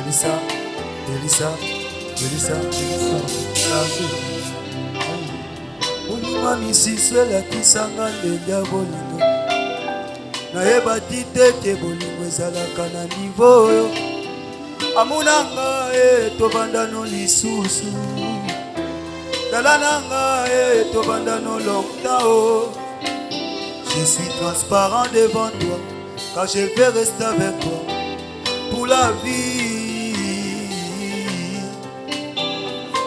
Elisa, Elisa, Elisa, Olima misiso elakisanga ndenge ya bolingo. Nayeba titeke bolingo ezalaka na nivo oyo. Amunanga tobanda no lisusu. Dalananga tobanda no longtemps. Je suis transparent devant toi, car je vais rester avec toi pour la vie.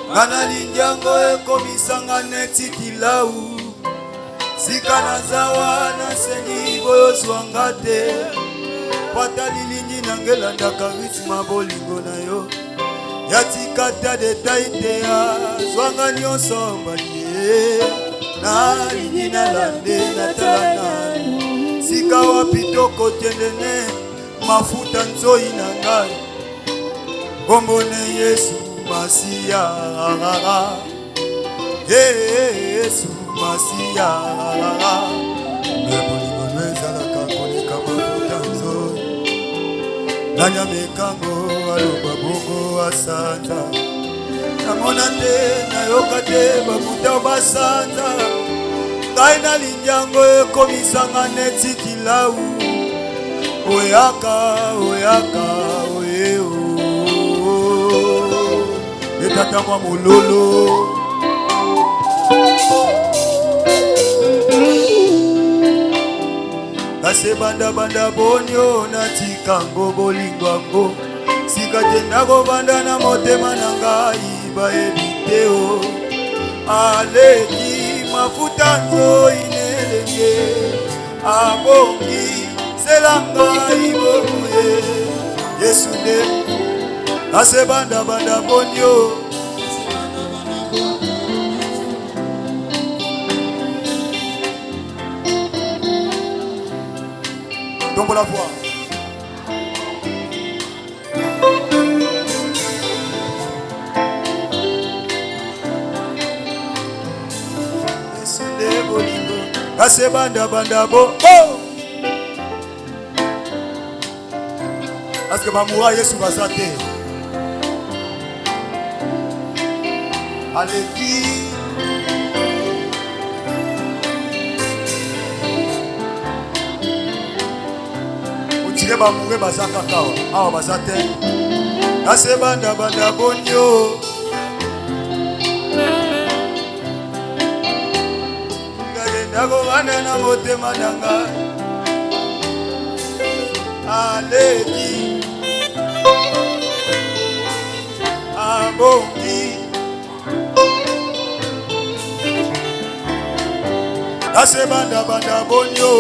Ngana linjango komisanga neti kilau. Sika nazawa na sengi boyo swangate. Pata lilingi nangelanda karisma bolingo na yo. Yatikata de taite ya swanga nyonso mbaliye. Na lingi na lande na talana. Sika wapitoko tendene mafuta nzoi na ngai. Kombone Yesu Masia. Yesu Masia. Bolingo ezalaka koleka mafuta nzoi. Nanya mekango aloba bongo asanta. Namona te nayoka te bakuta basanta. Ngai na linjango ekomisanga neti kilau. Oyaka, oyaka, oyeo. Etata mwa mololo. Kase banda banda bonyo na tikango bolingwango. Sika tendako banda na motema na ngai baebiteo. Aleki mafuta nzoi nelenge. Abongi selanga iboye. Yesu ne kase banda banda bonyo. Tombe la voix. Yesu ne bolingo kase banda banda bo. Oh! Parce que Mamoura Yesu Bazate. Allez-y. Utire Mamoura Bazaka kawa. Awa Bazate. Kase banda banda bonyo. Ngagenda wana na motema nanga. Allez-y. Abongi kase banda banda bonyo.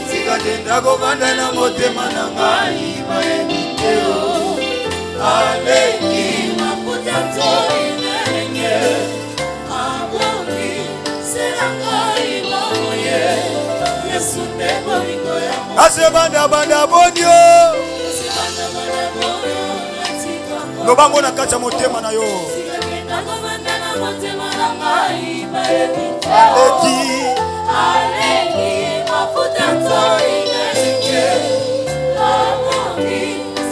Sika tendako banda na motema na ngai baebiteo. Aleki mafuta nzoi nelenge. Abongi selanga ibamoye. Yesu ne bolingo ya mo. Kase banda banda bonyo. Lobango na kacha motema na yo. Aleki mafuta nzoi nelenge. Abongi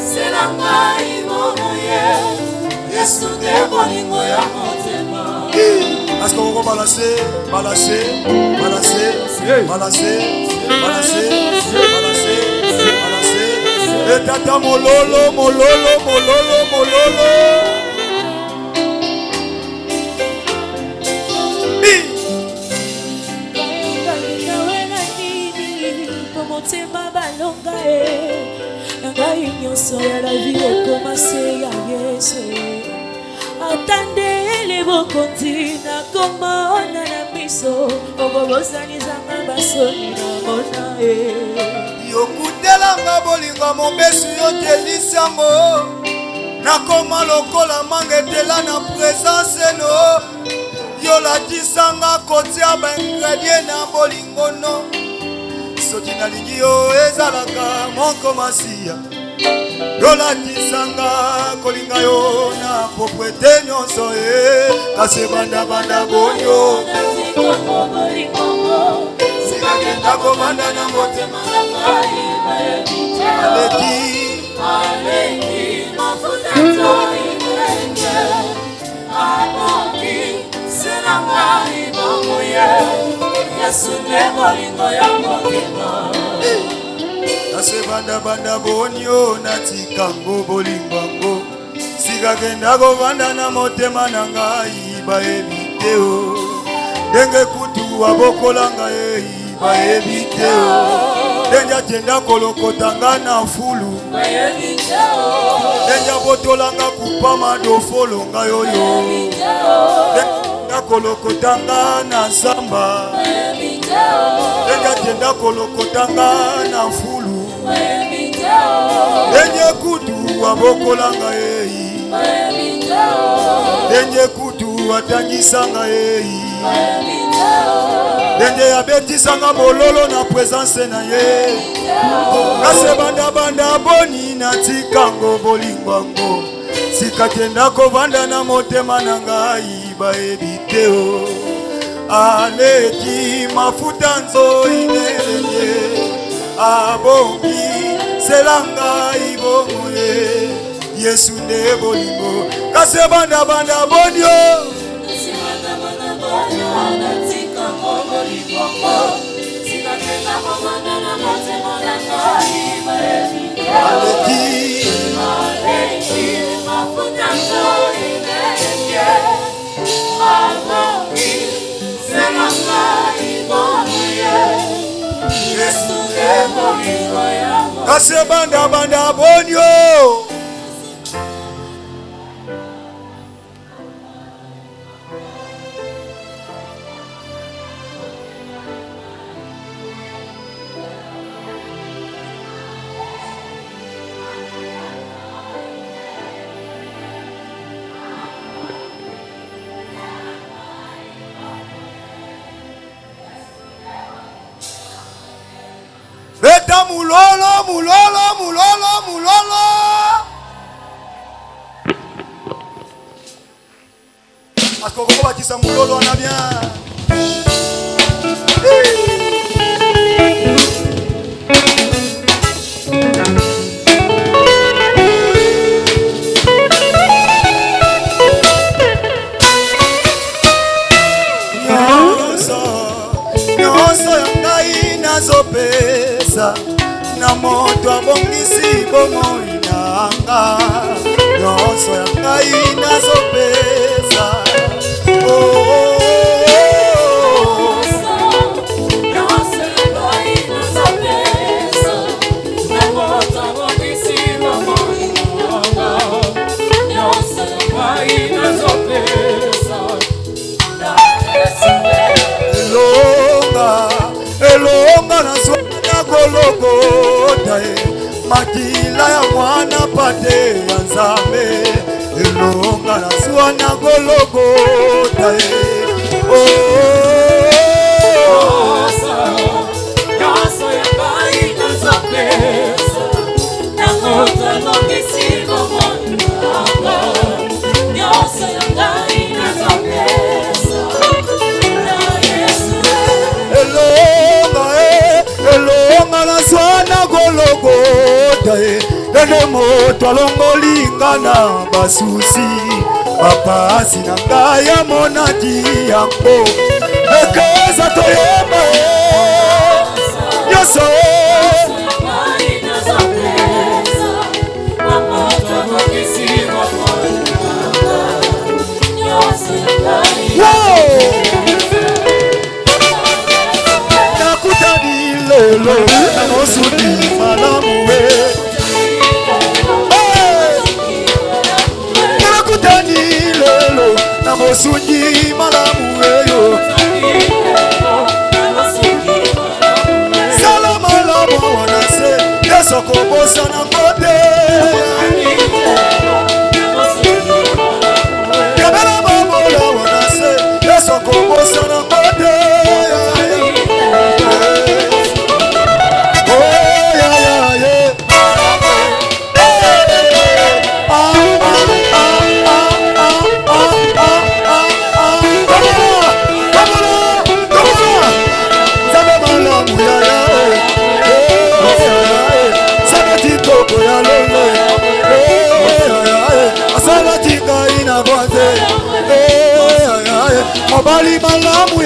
selanga ibamoye. Yesu ne bolingo ya motema. Est-ce qu'on va balancer, balancer, balancer, balancer, balancer, balancer, balancer. Et tata mololo, mololo, mololo, mololo. Motema balonga ngai nyonso ya la vie commencé ya Yesu. Atandele bokonzi na komona na miso. Obobozanizanga basoni na mona Yokutelanga bolinga mobesu yotelisango. Nakoma lokola mangetela na présence no. Yolatisanga kotia ba ingredient na bolingo no. Soki nalingi yo ezalaka moko masia. Yolatisanga kolinga yo na propriété nyonso kase banda banda bonyo. sikagenda kovanda na motema na ngai bayebite aleki mafuta nzoi ngenge aboki sina ngai bomoye Yesu ne bolingo ya motema Nase banda bonyo natikango bolingwango sikagenda kovanda na motema na ngai bayebite o Denge kutu wabokolanga bayebite o Denja tenda kolokotanga na fulu bayebite o Denja botolanga kupama dofolo ngayoyo Denja kolokotanga na samba bayebite o Denja tenda kolokotanga na fulu bayebite o Denja kutu wabokolanga bayebite o Denja kutu watangisanga Dende abetisanga mololo na presence na ye Kase banda boni na tikango bolingwango Sikatenda kovanda na motema na ngai bayebite o Aleki mafuta nzoi ngelenye Abongi selanga ibomoye Yesu nde bolingo Kase banda boni o Kase banda bonyo Beta mulolo Asko koko bakisa mulolo na bien Nyonso ya ngai nazopesa na moto abongisi bomoi nanga Nyonso ya ngai nazopesa Elonga na swana gologota makila ya mwana pate ya nzambe Elonga na swana gologota Nyonso ya ngai nazopesa na moto abongisi bomoi nanga Nyonso ya ngai nazopesa Elonga na swana gologota Dene moto alongolinga na basusi Bapasi na ngai ya monaki yango Ekeza toyema Nyonso lelo na mosudi malamu we nakutani lelo na mosudi malamu we yo sala malamu wanase yeso kobosa na kote kabela mabola wanase yeso kobosa na kote Yeah.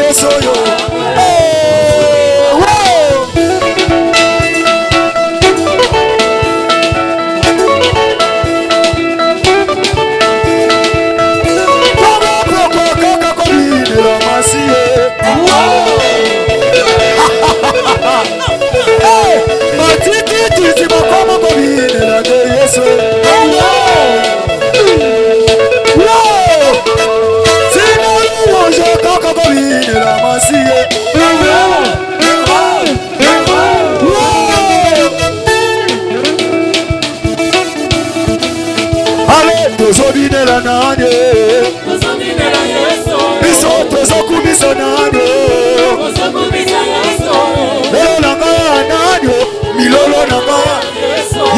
Yesu yo. Tozobinela nane biso tozokubisa nane lelo nanga nane milolo nanga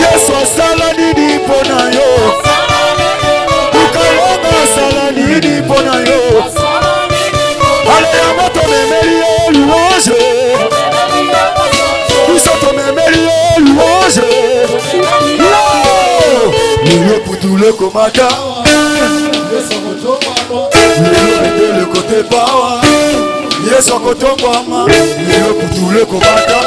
Yesu asala nini mpona yo bukalonga asala nini mpona yo ale ya moto memeli yo louange biso tomemeli yo louange Lelo putule komata Lelo ete le kote bawa Yeso kotongwama Lelo putule komata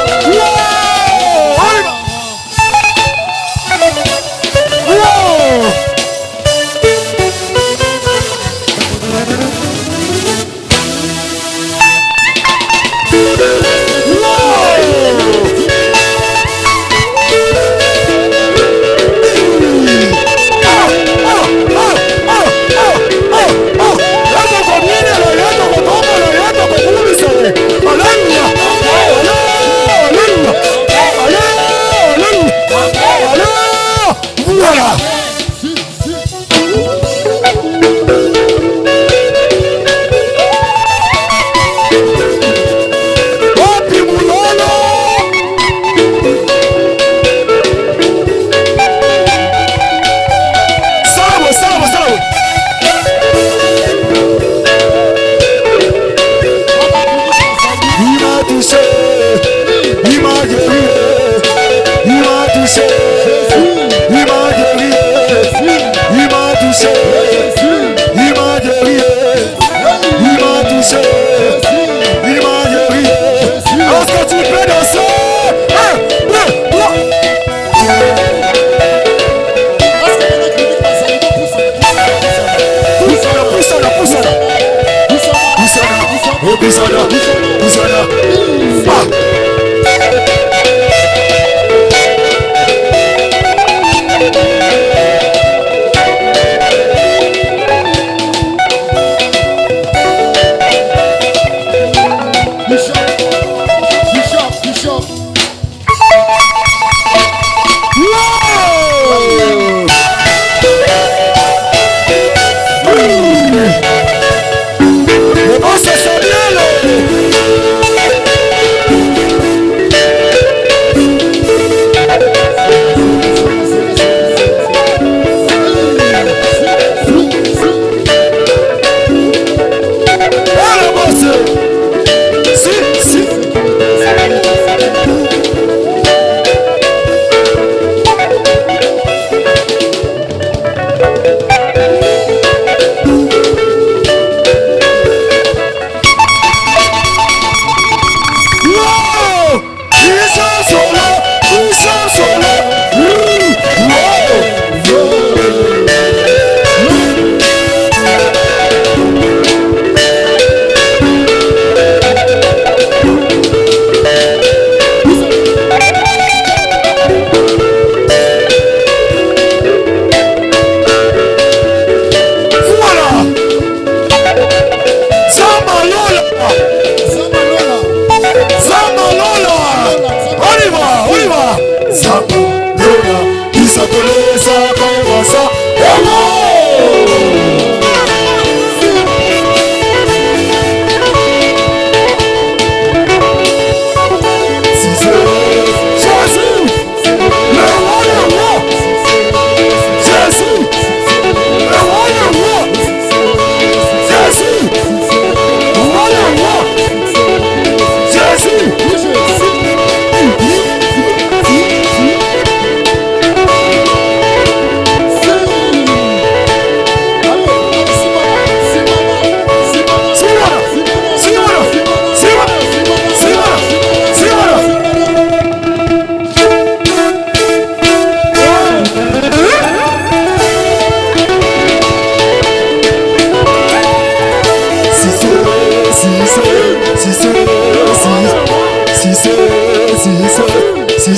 Si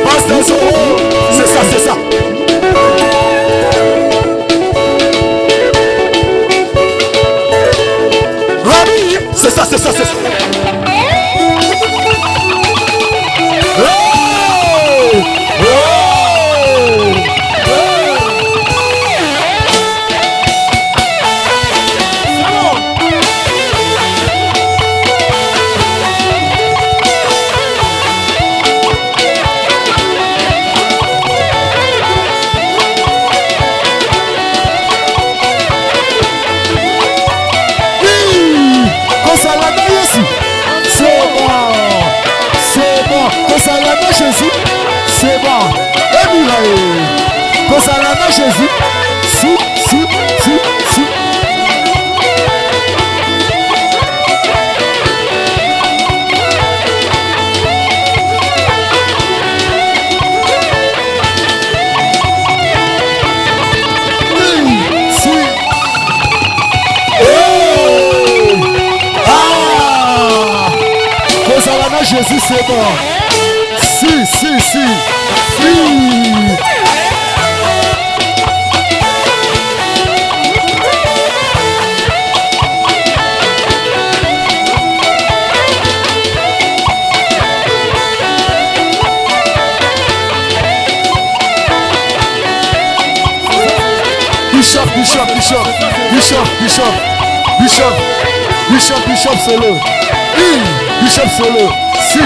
Pasteur Zoro, c'est ça, c'est ça. Rami, c'est ça, c'est ça, c'est ça. Jésus, c'est bon. Concernant Jésus, si. Concernant Jésus, c'est bon. Si. Bishop solo. Bishop solo. Si.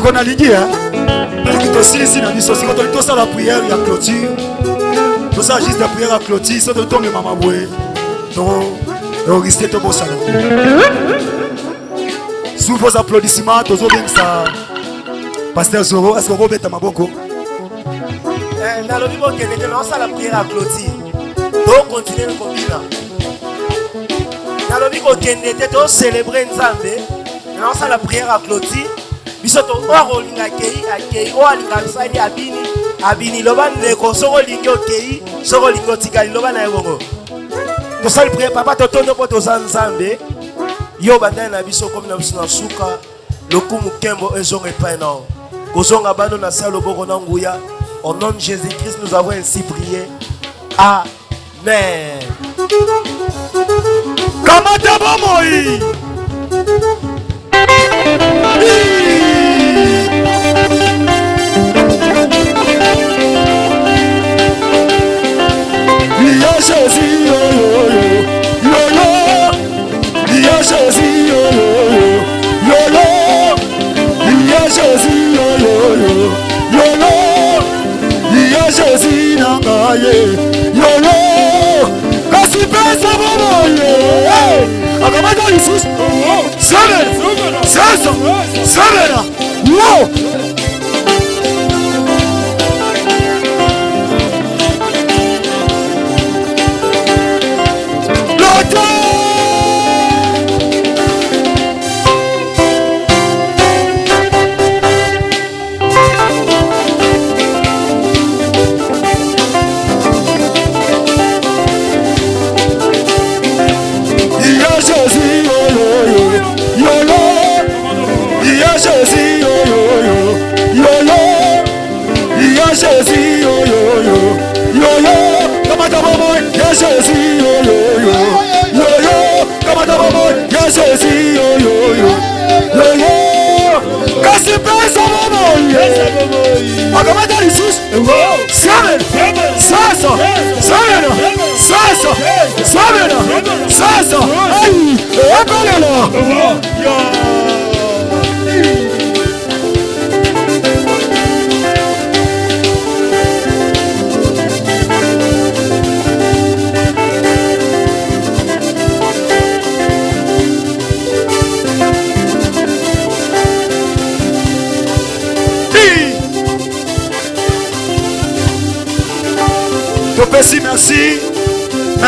siko nalingia tosili na biso siko tosala prière ya clôture tosala juste la prière ya clôture so tombe mama boye to risque to bosala sous vos applaudissements tozobengisa Pasteur Zoro est-ce que vous êtes maboko dans le niveau que nous lançons la prière à clôture donc continuer le combat dans le niveau que nous célébrer Nzambe nous lançons la prière à clôture bisoto olinga kei olinga sali abini loba ndeko soko lingi okei soko lingi otikali loba na ebongo to sali prière papa to tondo poto Nzambe yo bandana na biso comme na biso na suka lokumu kembo ezonga epai na kozonga bano na salo boko na nguya au nom de Jésus-Christ nous avons ainsi prié amen kamata bomoi Jésus, yo Jésus, yo Jésus, Jésus, nangaye, yo kasi pesa bomoye, akamata Yesus, sabera, wow.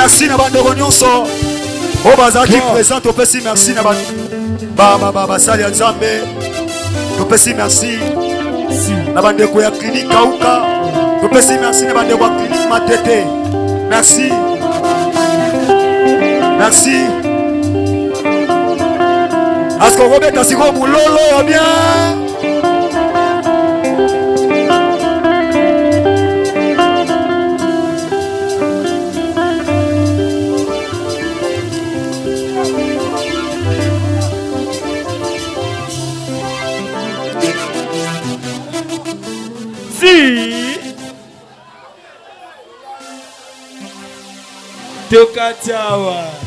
Merci na bando nyonso o bazaki présent topesi merci na ba sali ya Nzambe topesi merci na bandeko ya clinique Kauka topesi merci na bandeko ya clinique Matete merci asko robeta siko mulolo ya bien Tokatawa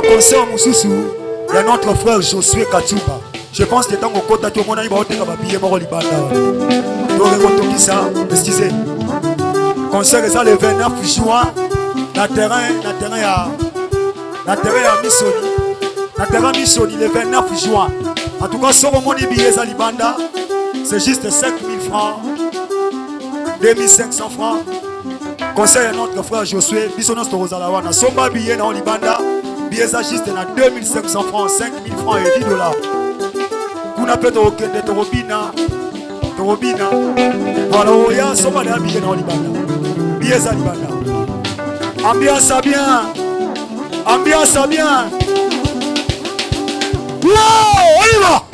concert Moussousou, il y a notre frère Josué Kachouba. Je pense que tant qu'on compte à tout le monde, il va être habillé mort libanda. Donc on dit ça, excusez. Concert ça le 29 juin, na terrain à Missoni. Na terrain Missoni le 29 juin. En tout cas, sur le monde billet à libanda, c'est juste 5 000 francs, 2500 francs. Conseil à notre frère Josué, Bissonos Torozalawana, Somba billet dans Libanda, billet juste dans 2500 francs, 5000 francs et 10 $. Kuna peut de Torobina, voilà, il y a Somba billet dans Libanda, billet à Libanda. Ambiance à bien, ambiance à bien. Wow, on y va!